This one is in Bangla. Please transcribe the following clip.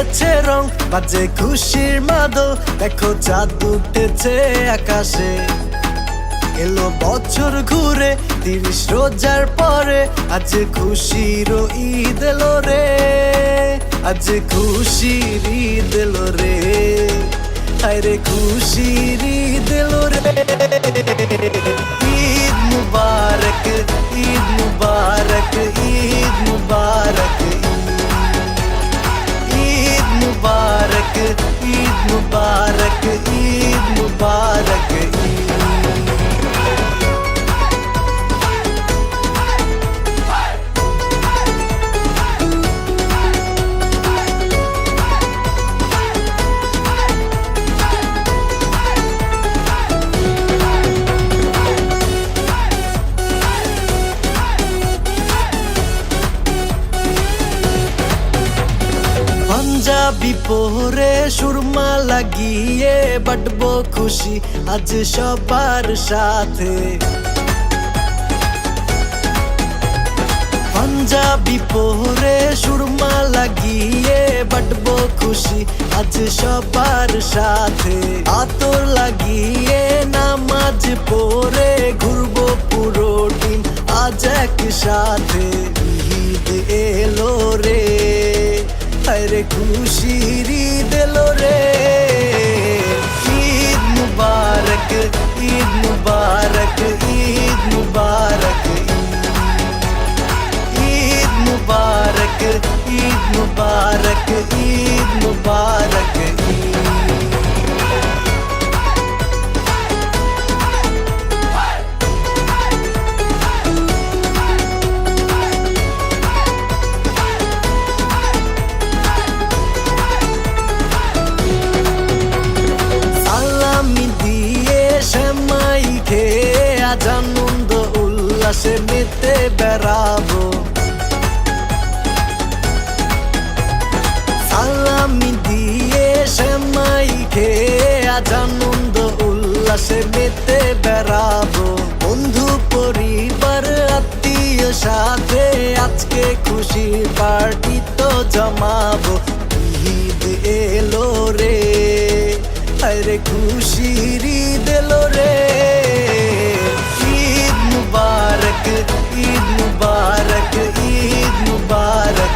উঠেছে রং, বাজে খুশির মাদল, দেখো চাঁদ উঠেছে আকাশে। এলো বছর ঘুরে 30 রোজার পরে, আজ খুশির ঈদ এলো রে, আজ খুশির ঈদ এলো রে, আরে খুশির ঈদ এলো রে। ঈদ মুবারক, ঈদ মুবারক, ঈদ মুবারক, ঈদ মুবারক, ঈদ মুবারক, ঈদ মুবারক। পাঞ্জাবি পরে সুরমা লাগিয়ে বাটবো খুশি আজ সবার সাথে। পাঞ্জাবি পরে সুরমা লাগিয়ে বাটবো খুশি আজ সবার সাথে। আতর লাগিয়ে নামাজ পড়ে ঘুরবো পুরো টিম আজ একসাথে। ঈদ এলো রে, আরে খুশির ঈদ এলো রে। ঈদ মুবারক, ঈদ মুবারক, ঈদ মুবারক, ঈদ মুবারক, ঈদ মুবারক, ঈদ মুবারক। আজ আনন্দ উল্লাসে মেতে বেড়াবো, সালামি দিয়ে সেমাই খেয়ে আজ আনন্দ উল্লাসে মেতে বেড়াবো। বন্ধু পরিবার আত্মীয় সাথে আজকে খুশির পার্টি তো জমাবো। ঈদ এলো রে, আরে খুশির ঈদ এলো রে। ঈদ মুবারক, ঈদ মুবারক, ঈদ মুবারক।